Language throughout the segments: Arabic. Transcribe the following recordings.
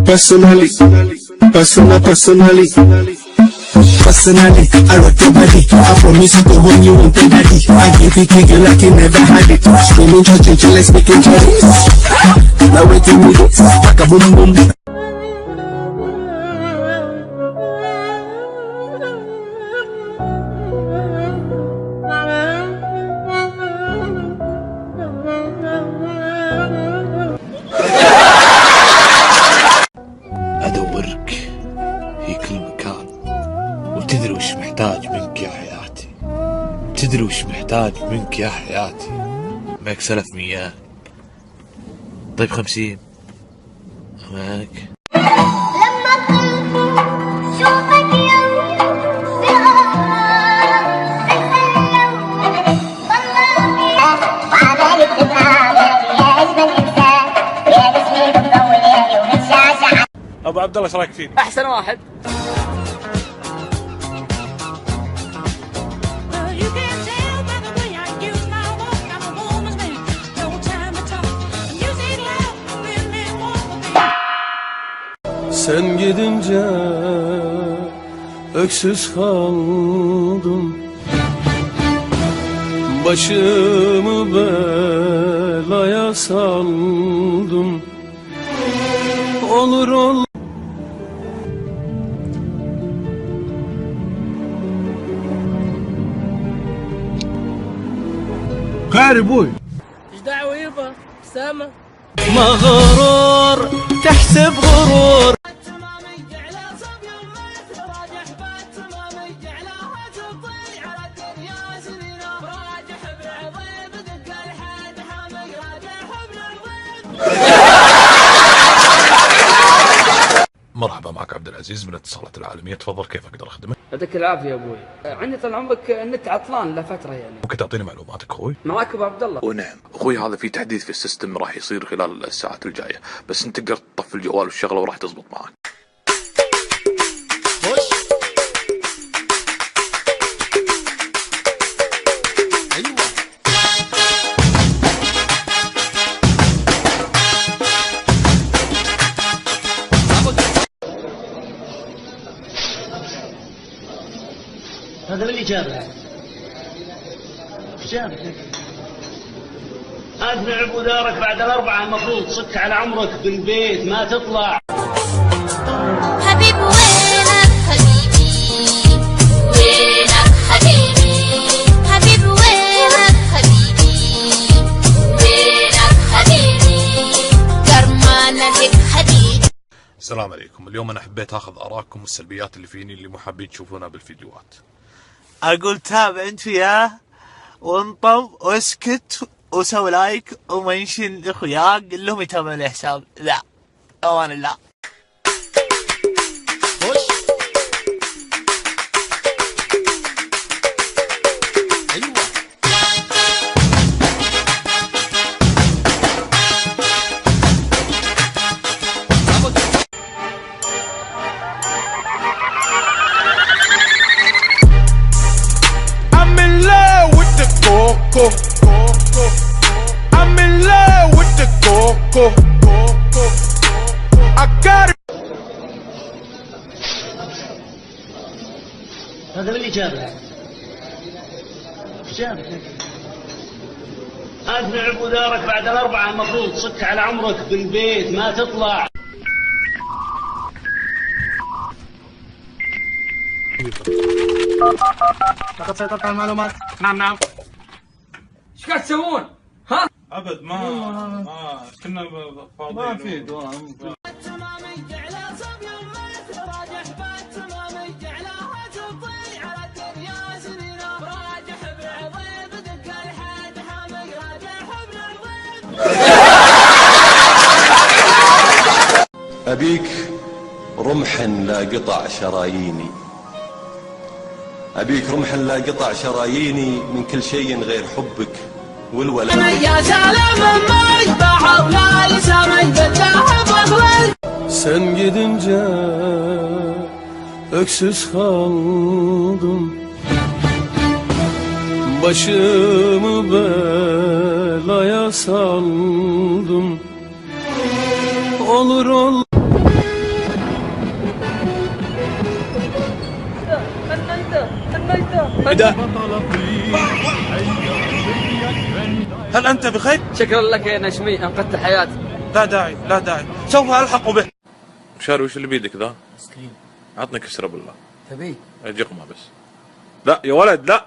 Personally, I rock your body. I promise you to hold you in daddy. I give it to you like you never had it. Screaming, church, let's make it Chinese. Now wait till me this, like a boom boom. أدورك في كل مكان، وتدري وش محتاج منك يا حياتي، تدري وش محتاج منك يا حياتي. معك سلف مياه، طيب 50 معك. لما قلت شوفك يوم بالغرام تتكلم طلعني وعمالك تفهمني يا أجمل إنسان يا جسمي بتطول ليلي وبتشاشع. ابو عبد الله ايش رايك فيه؟ احسن واحد. Sen gidince öksüz kaldım, başımı belaya saldım. Olur ol. قاري ابوي. ايش دعوه يبا سامة؟ مغرور تحسب غرور. مرحبا، معك عبد العزيز من الاتصالات العالمية، تفضل كيف اقدر اخدمك؟ يعطيك العافية يا ابوي. عندي طال عمرك النت عطلان لفترة يعني. ممكن تعطيني معلوماتك اخوي؟ معاك ابو عبد الله. ونعم اخوي، هذا في تحديث في السيستم راح يصير خلال الساعات الجاية، بس انت تقدر تطفي الجوال والشغلة وراح تزبط معك. هذا اللي جابها. ايش جابك؟ انت عقب دارك بعد الاربعه المفروض تصك على عمرك بالبيت ما تطلع. حبيب وينك حبيبي وينك حبيبي حبيب وينك حبيبي وينك حبيبي كرمانة لك حبيبي. السلام عليكم، اليوم انا حبيت اخذ ارائكم والسلبيات اللي فيني اللي مو حابين تشوفونها بالفيديوهات. اقول تابع انت وياه وانطم واسكت وسوي لايك ومنشن اخوياك، قل لهم يتابعون الحساب. لا اوان الله. I'm in love with the coco. I got it. هذا اللي جابها. ايش جابك؟ انت عقب دارك بعد الاربعه المفروض تصك على عمرك بالبيت ما تطلع. لقد سيطرت على المعلومات. نعم. ايش قاعد تسوون؟ ها؟ ابد ما كنا فاضيين. ما في دوام. أبيك رمحا لا قطع شراييني، أبيك رمحا لا قطع شراييني من كل شيء غير حبك والولاء. يا سلام ما يذبح ولا لسان يذبح. Sen gidince öksüz kaldım, başımı belaya saldım. Olur ol. فداء. هل أنت بخير؟ شكرا لك يا نجمي، أنقذت حياتي. لا داعي لا داعي، سوف ألحق به. مشاري وش اللي بيدك ذا؟ مسكين. عطني كسرة بالله. تبي؟ أجقمة بس. لا يا ولد لا.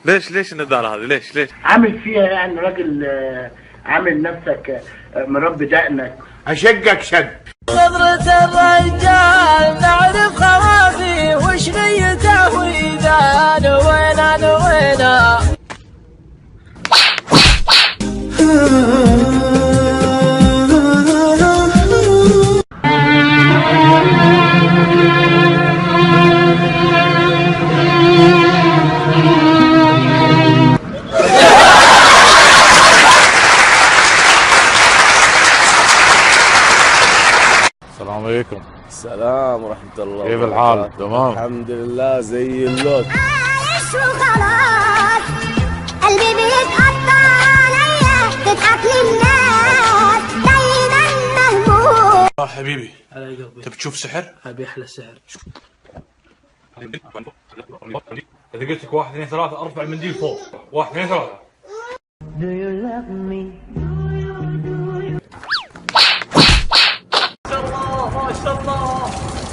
ليش النذارة هذه؟ ليش؟ عامل فيها يعني راجل عامل نفسك مربي دقنك. أشقك شق. نظرة الرجال تعرف خوافي وش نيته وإذا نوينا السلام عليكم. السلام ورحمة الله. كيف الحال؟ تمام؟ الحمد لله زي اللوت. معلش وخلاص قلبي بيتقطع عليا تضحك للناس دايما مهموم. حبيبي على قلبي. تبي تشوف سحر؟ أبي أحلى سحر. إذا قلت لك 1 2 3 ارفع المنديل فوق. 1 2 3. Do you love me? ما شاء الله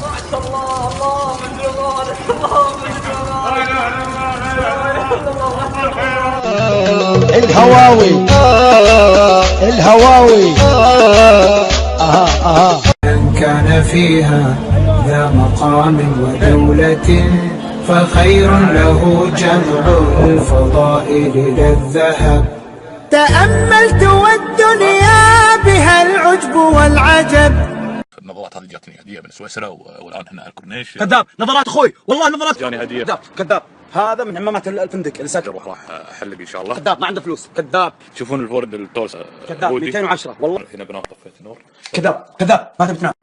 ما شاء الله، الله من جمالك، الله من جمالك. الهواوي من كان فيها ذا مقام ودولة فخير له جمع الفضائل ذا الذهب. تأملت والدنيا بها العجب والعجب. النظارات هذه جاتني هديه من سويسرا والان احنا على الكورنيش. كذاب، نظارات اخوي، والله نظارات جاني هديه. كذاب، هذا من حمامات الفندق اللي ساكن. راح احلق ان شاء الله. كذاب، ما عنده فلوس، كذاب. تشوفون الفرن التوس كذاب 210 والله. هنا بنات طفيت النور. كذاب، ما تبي تنام.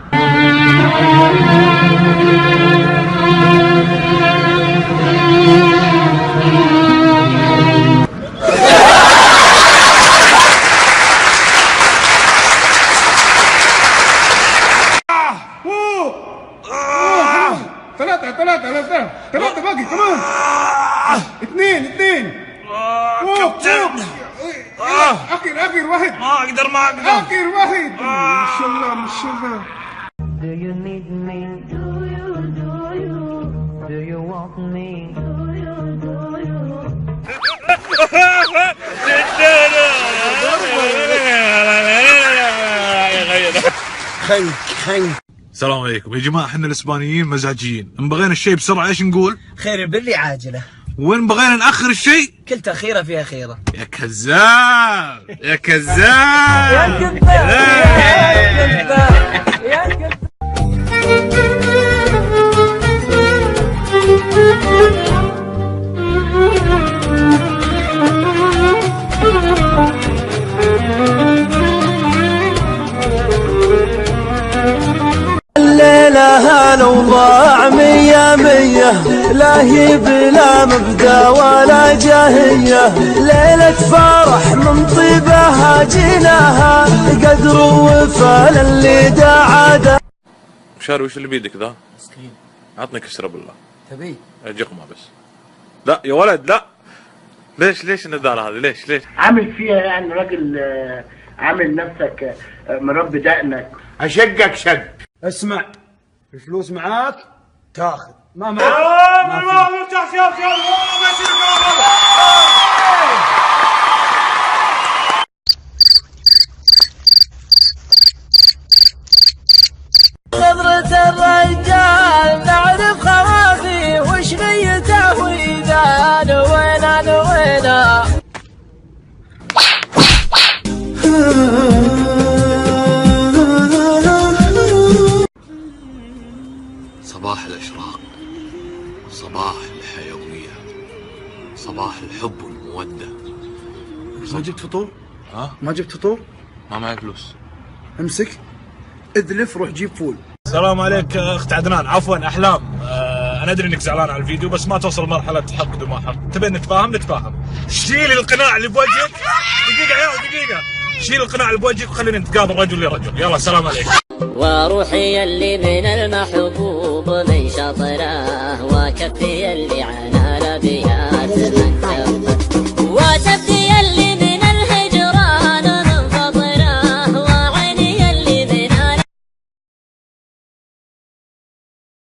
ثلاثة باقي كمان. اثنين كابتن. آخر واحد. ما أقدر آخر واحد. ما شاء الله. Do you need me? Do you want me? خن. السلام عليكم يا جماعه، احنا الاسبانيين مزاجيين، ان بغينا الشيء بسرعه ايش نقول؟ خير البر عاجله، وين بغينا ناخر الشيء؟ كل تأخيرة فيها خيرة. يا كذاب يا كذاب يا كذاب يا كذاب. الليلة لو ضاع 100 لا هي بلا مبدا ولا جاهية، ليلة فرح من طيبها جيناها قدر وفا للي دعاده. مشاري وش اللي بيدك ذا؟ مسكين. عطني كسرة بالله. تبي؟ أجقمة بس. لا يا ولد لا. ليش النذارة هذه؟ ليش؟ عامل فيها يعني راجل عامل نفسك مربي دقنك. أشقك شق. اسمع، الفلوس معاك تاخذ، ما معاك ما نظرة الرجال تعرف خوافي وش نيته وإذا نوينا. صباح الأشراق، صباح الحيوية، صباح الحب والمودة. ما جبت فطور؟ ها؟ ما جبت فطور؟ ما معي فلوس. امسك ادلف روح جيب فول. السلام عليك اخت عدنان، عفوا احلام، انا ادري انك زعلان على الفيديو بس ما توصل مرحله حقد وما حقد، تبين نتفاهم. شيل القناع اللي بوجهك. دقيقه شيل القناع اللي بوجهك وخلينا نتقابل رجل لرجل. يلا السلام عليكم. وروحي اللي من المحبوب من شطرها